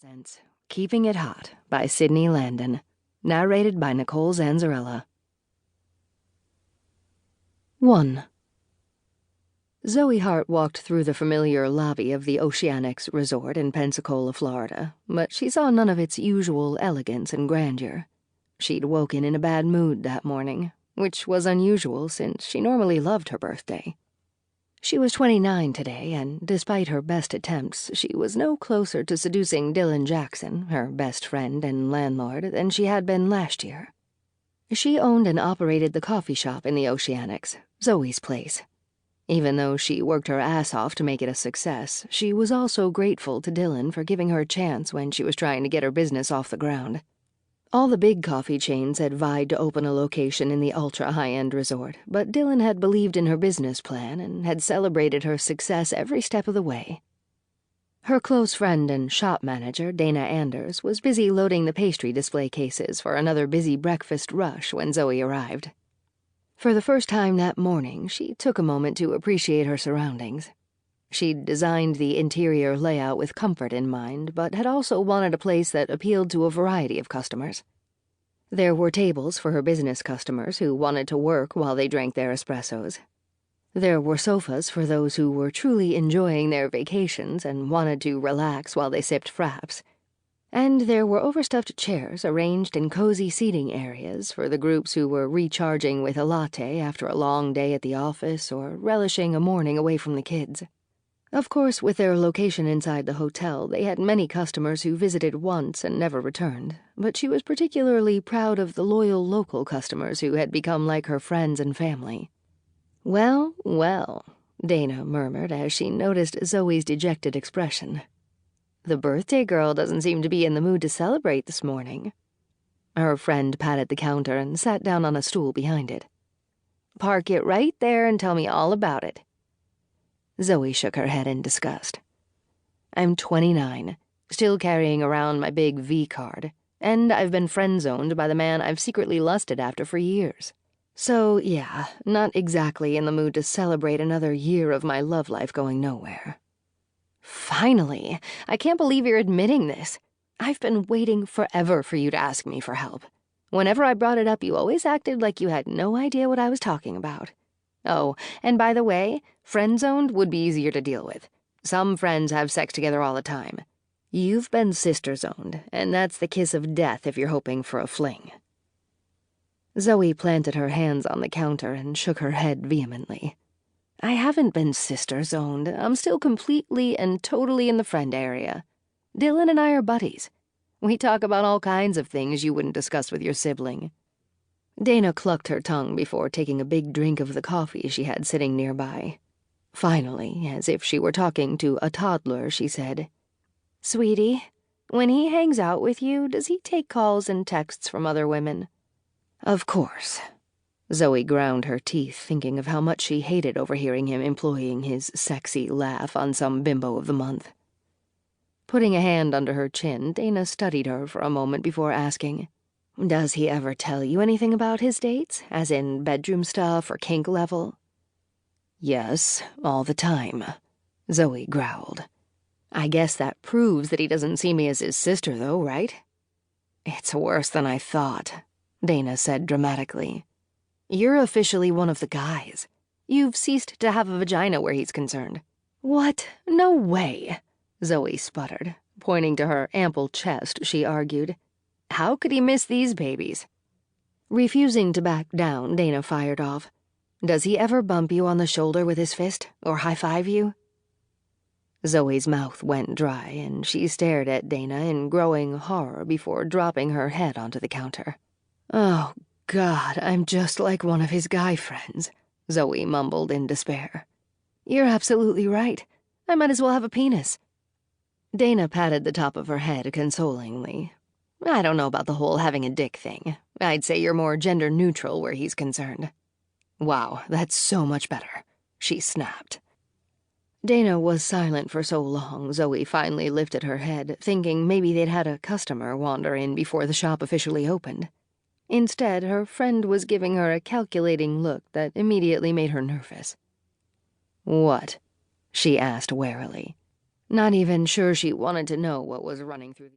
Presents Keeping It Hot by Sydney Landon. Narrated by Nicol Zanzarella. 1. Zoe Hart walked through the familiar lobby of the Oceanics Resort in Pensacola, Florida, but she saw none of its usual elegance and grandeur. She'd woken in a bad mood that morning, which was unusual since she normally loved her birthday. She was 29 today, and despite her best attempts, she was no closer to seducing Dylan Jackson, her best friend and landlord, than she had been last year. She owned and operated the coffee shop in the Oceanics, Zoe's Place. Even though she worked her ass off to make it a success, she was also grateful to Dylan for giving her a chance when she was trying to get her business off the ground. All the big coffee chains had vied to open a location in the ultra-high-end resort, but Dylan had believed in her business plan and had celebrated her success every step of the way. Her close friend and shop manager, Dana Anders, was busy loading the pastry display cases for another busy breakfast rush when Zoe arrived. For the first time that morning, she took a moment to appreciate her surroundings. She'd designed the interior layout with comfort in mind, but had also wanted a place that appealed to a variety of customers. There were tables for her business customers who wanted to work while they drank their espressos. There were sofas for those who were truly enjoying their vacations and wanted to relax while they sipped fraps. And there were overstuffed chairs arranged in cozy seating areas for the groups who were recharging with a latte after a long day at the office or relishing a morning away from the kids. Of course, with their location inside the hotel, they had many customers who visited once and never returned, but she was particularly proud of the loyal local customers who had become like her friends and family. "Well, well," Dana murmured as she noticed Zoe's dejected expression. "The birthday girl doesn't seem to be in the mood to celebrate this morning." Her friend patted the counter and sat down on a stool behind it. "Park it right there and tell me all about it." Zoe shook her head in disgust. "I'm 29, still carrying around my big V card, and I've been friend-zoned by the man I've secretly lusted after for years. So, yeah, not exactly in the mood to celebrate another year of my love life going nowhere." "Finally! I can't believe you're admitting this. I've been waiting forever for you to ask me for help. Whenever I brought it up, you always acted like you had no idea what I was talking about. Oh, and by the way, friend-zoned would be easier to deal with. Some friends have sex together all the time. You've been sister-zoned, and that's the kiss of death if you're hoping for a fling." Zoe planted her hands on the counter and shook her head vehemently. "I haven't been sister-zoned. I'm still completely and totally in the friend area. Dylan and I are buddies. We talk about all kinds of things you wouldn't discuss with your sibling." Dana clucked her tongue before taking a big drink of the coffee she had sitting nearby. Finally, as if she were talking to a toddler, she said, "Sweetie, when he hangs out with you, does he take calls and texts from other women?" "Of course." Zoe ground her teeth, thinking of how much she hated overhearing him employing his sexy laugh on some bimbo of the month. Putting a hand under her chin, Dana studied her for a moment before asking, "Does he ever tell you anything about his dates, as in bedroom stuff or kink level?" "Yes, all the time," Zoe growled. "I guess that proves that he doesn't see me as his sister, though, right?" "It's worse than I thought," Dana said dramatically. "You're officially one of the guys. You've ceased to have a vagina where he's concerned." "What? No way," Zoe sputtered. Pointing to her ample chest, she argued, "How could he miss these babies?" Refusing to back down, Dana fired off, "Does he ever bump you on the shoulder with his fist, or high-five you?" Zoe's mouth went dry, and she stared at Dana in growing horror before dropping her head onto the counter. "Oh, God, I'm just like one of his guy friends," Zoe mumbled in despair. "You're absolutely right. I might as well have a penis." Dana patted the top of her head consolingly. "I don't know about the whole having a dick thing. I'd say you're more gender-neutral where he's concerned." "Wow, that's so much better," she snapped. Dana was silent for so long, Zoe finally lifted her head, thinking maybe they'd had a customer wander in before the shop officially opened. Instead, her friend was giving her a calculating look that immediately made her nervous. "What?" she asked warily. not even sure she wanted to know what was running through the